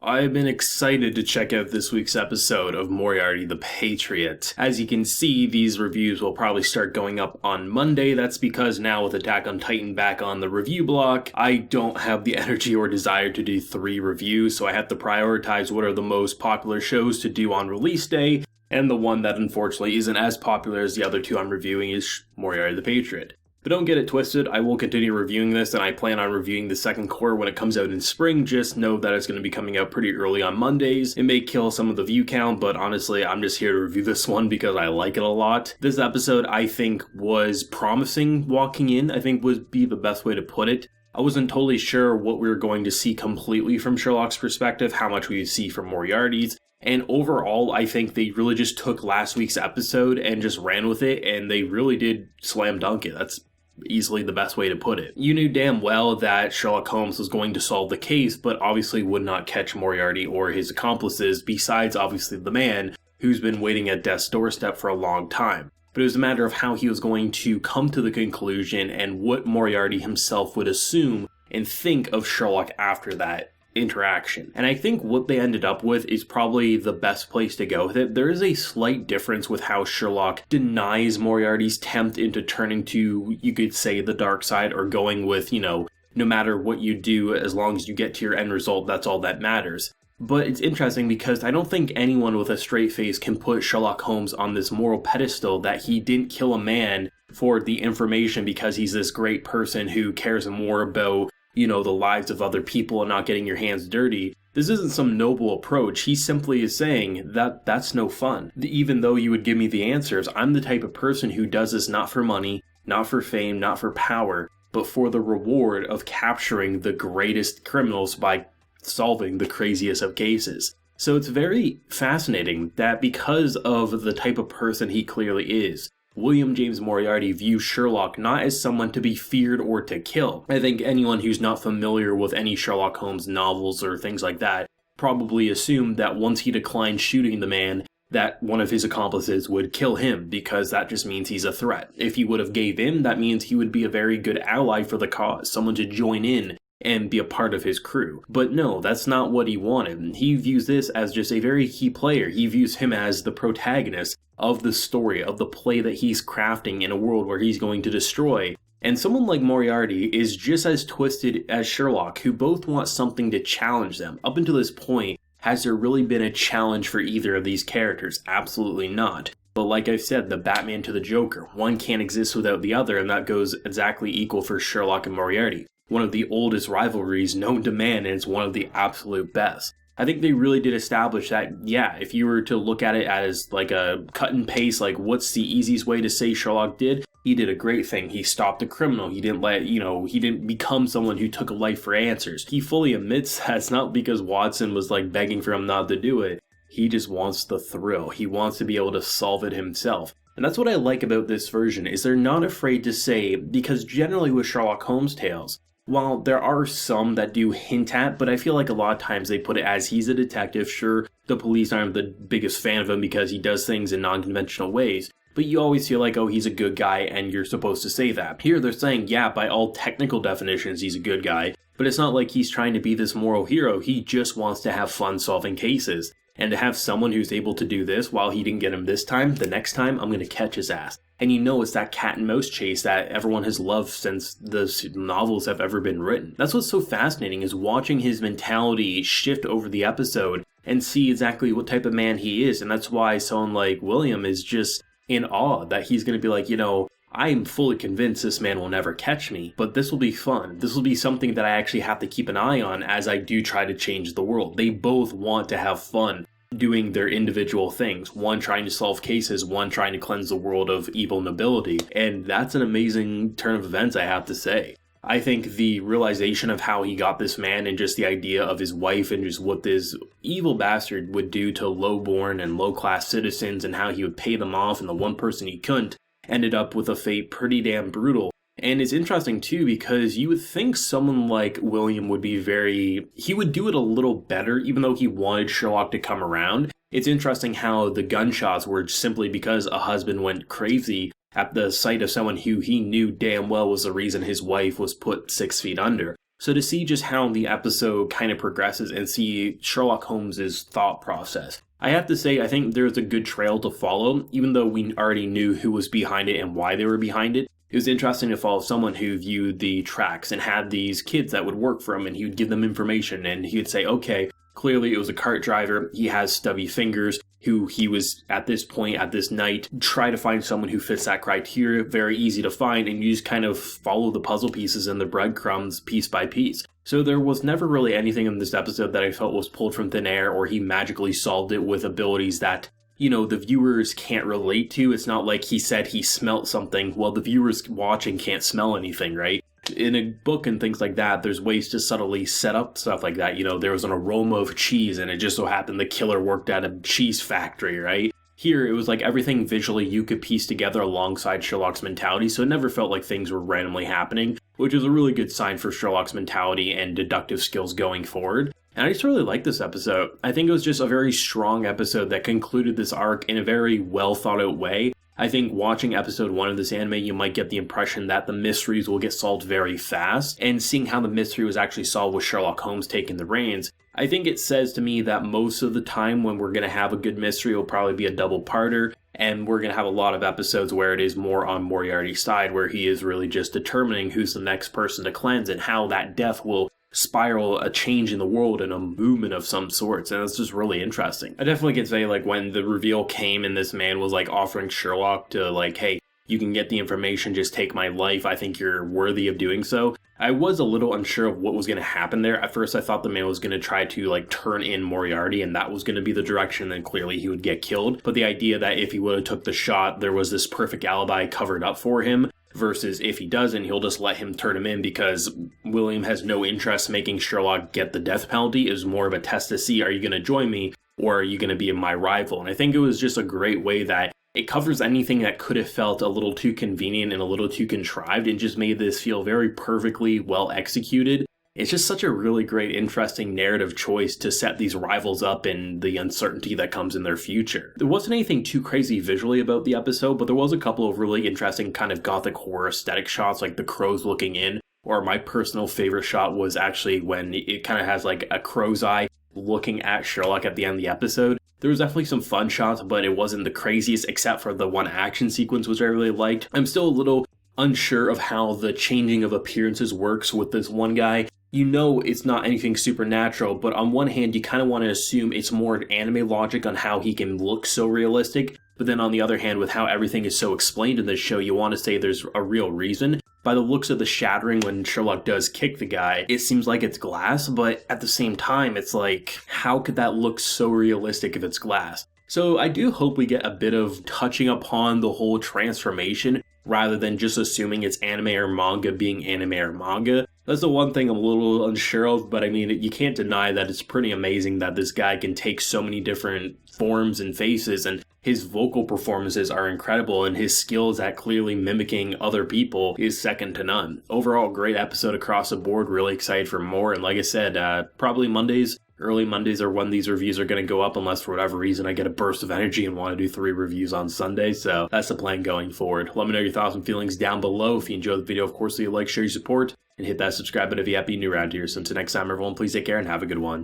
I've been excited to check out this week's episode of Moriarty the Patriot. As you can see, these reviews will probably start going up on Monday. That's because now with Attack on Titan back on the review block, I don't have the energy or desire to do 3 reviews, so I have to prioritize what are the most popular shows to do on release day, and the one that unfortunately isn't as popular as the other 2 I'm reviewing is Moriarty the Patriot. But don't get it twisted, I will continue reviewing this, and I plan on reviewing the second core when it comes out in spring. Just know that it's going to be coming out pretty early on Mondays. It may kill some of the view count, but honestly, I'm just here to review this one because I like it a lot. This episode, I think, was promising walking in, I think would be the best way to put it. I wasn't totally sure what we were going to see completely from Sherlock's perspective, how much we would see from Moriarty's. And overall, I think they really just took last week's episode and just ran with it, and they really did slam dunk it. That's easily the best way to put it. You knew damn well that Sherlock Holmes was going to solve the case, but obviously would not catch Moriarty or his accomplices, besides obviously the man who's been waiting at death's doorstep for a long time. But it was a matter of how he was going to come to the conclusion and what Moriarty himself would assume and think of Sherlock after that interaction. And I think what they ended up with is probably the best place to go with it. There is a slight difference with how Sherlock denies Moriarty's tempt into turning to, you could say, the dark side, or going with, no matter what you do, as long as you get to your end result, that's all that matters. But it's interesting because I don't think anyone with a straight face can put Sherlock Holmes on this moral pedestal that he didn't kill a man for the information because he's this great person who cares more about the lives of other people and not getting your hands dirty. This isn't some noble approach. He simply is saying that that's no fun. Even though you would give me the answers, I'm the type of person who does this not for money, not for fame, not for power, but for the reward of capturing the greatest criminals by solving the craziest of cases. So it's very fascinating that because of the type of person he clearly is, William James Moriarty views Sherlock not as someone to be feared or to kill. I think anyone who's not familiar with any Sherlock Holmes novels or things like that probably assumed that once he declined shooting the man, that one of his accomplices would kill him, because that just means he's a threat. If he would have gave in, that means he would be a very good ally for the cause, someone to join in and be a part of his crew. But no, that's not what he wanted. He views this as just a very key player. He views him as the protagonist of the story, of the play that he's crafting in a world where he's going to destroy. And someone like Moriarty is just as twisted as Sherlock, who both want something to challenge them. Up until this point, has there really been a challenge for either of these characters? Absolutely not. But like I've said, the Batman to the Joker, one can't exist without the other, and that goes exactly equal for Sherlock and Moriarty. One of the oldest rivalries known to man, and it's one of the absolute best. I think they really did establish that, yeah, if you were to look at it as like a cut and paste, like what's the easiest way to say Sherlock did? He did a great thing. He stopped a criminal. He didn't he didn't become someone who took a life for answers. He fully admits that it's not because Watson was like begging for him not to do it. He just wants the thrill. He wants to be able to solve it himself. And that's what I like about this version, is they're not afraid to say, because generally with Sherlock Holmes tales, while there are some that do hint at, but I feel like a lot of times they put it as he's a detective. Sure, the police aren't the biggest fan of him because he does things in non-conventional ways, but you always feel like, oh, he's a good guy, and you're supposed to say that. Here they're saying, yeah, by all technical definitions, he's a good guy, but it's not like he's trying to be this moral hero. He just wants to have fun solving cases. And to have someone who's able to do this while he didn't get him this time, the next time, I'm going to catch his ass. And it's that cat and mouse chase that everyone has loved since the novels have ever been written. That's what's so fascinating, is watching his mentality shift over the episode and see exactly what type of man he is. And that's why someone like William is just in awe that he's going to be like, I'm fully convinced this man will never catch me, but this will be fun. This will be something that I actually have to keep an eye on as I do try to change the world. They both want to have fun doing their individual things. One trying to solve cases, one trying to cleanse the world of evil nobility. And that's an amazing turn of events, I have to say. I think the realization of how he got this man, and just the idea of his wife and just what this evil bastard would do to low-born and low-class citizens and how he would pay them off, and the one person he couldn't, ended up with a fate pretty damn brutal. And it's interesting too, because you would think someone like William would be he would do it a little better, even though he wanted Sherlock to come around. It's interesting how the gunshots were simply because a husband went crazy at the sight of someone who he knew damn well was the reason his wife was put 6 feet under. So to see just how the episode kind of progresses and see Sherlock Holmes's thought process, I have to say I think there's a good trail to follow, even though we already knew who was behind it and why they were behind it. It was interesting to follow someone who viewed the tracks and had these kids that would work for him, and he would give them information, and he would say, okay, clearly it was a cart driver, he has stubby fingers, who he was, at this point, at this night, try to find someone who fits that criteria, very easy to find, and you just kind of follow the puzzle pieces and the breadcrumbs piece by piece. So there was never really anything in this episode that I felt was pulled from thin air, or he magically solved it with abilities that, you know, the viewers can't relate to. It's not like he said he smelt something. Well, the viewers watching can't smell anything, right? In a book and things like that, there's ways to subtly set up stuff like that. You know, there was an aroma of cheese, and it just so happened the killer worked at a cheese factory, right? Here, it was like everything visually you could piece together alongside Sherlock's mentality, so it never felt like things were randomly happening, which is a really good sign for Sherlock's mentality and deductive skills going forward. And I just really like this episode. I think it was just a very strong episode that concluded this arc in a very well thought out way. I think watching episode 1 of this anime, you might get the impression that the mysteries will get solved very fast, and seeing how the mystery was actually solved with Sherlock Holmes taking the reins, I think it says to me that most of the time when we're going to have a good mystery will probably be a double-parter, and we're going to have a lot of episodes where it is more on Moriarty's side, where he is really just determining who's the next person to cleanse and how that death will spiral a change in the world and a movement of some sorts, and it's just really interesting. I definitely can say, like, when the reveal came and this man was, like, offering Sherlock to, like, hey, you can get the information, just take my life, I think you're worthy of doing so, I was a little unsure of what was going to happen there. At first I thought the man was going to try to, like, turn in Moriarty, and that was going to be the direction, then clearly he would get killed, but the idea that if he would have took the shot, there was this perfect alibi covered up for him, versus if he doesn't, he'll just let him turn him in because William has no interest making Sherlock get the death penalty. Is more of a test to see, are you going to join me or are you going to be my rival? And I think it was just a great way that it covers anything that could have felt a little too convenient and a little too contrived, and just made this feel very perfectly well executed. It's just such a really great, interesting narrative choice to set these rivals up and the uncertainty that comes in their future. There wasn't anything too crazy visually about the episode, but there was a couple of really interesting kind of gothic horror aesthetic shots, like the crows looking in, or my personal favorite shot was actually when it kind of has like a crow's eye looking at Sherlock at the end of the episode. There was definitely some fun shots, but it wasn't the craziest, except for the one action sequence, which I really liked. I'm still a little unsure of how the changing of appearances works with this one guy. You know it's not anything supernatural, but on one hand you kind of want to assume it's more anime logic on how he can look so realistic, but then on the other hand, with how everything is so explained in this show, you want to say there's a real reason. By the looks of the shattering when Sherlock does kick the guy, it seems like it's glass, but at the same time it's like, how could that look so realistic if it's glass? So I do hope we get a bit of touching upon the whole transformation, rather than just assuming it's anime or manga being anime or manga. That's the one thing I'm a little unsure of, but I mean, you can't deny that it's pretty amazing that this guy can take so many different forms and faces, and his vocal performances are incredible, and his skills at clearly mimicking other people is second to none. Overall, great episode across the board, really excited for more, and like I said, probably early Mondays are when these reviews are going to go up, unless for whatever reason I get a burst of energy and want to do 3 reviews on Sunday, so that's the plan going forward. Let me know your thoughts and feelings down below. If you enjoyed the video, of course, leave a like, share your support, and hit that subscribe button if you happen to be new around here. So until next time, everyone, please take care and have a good one.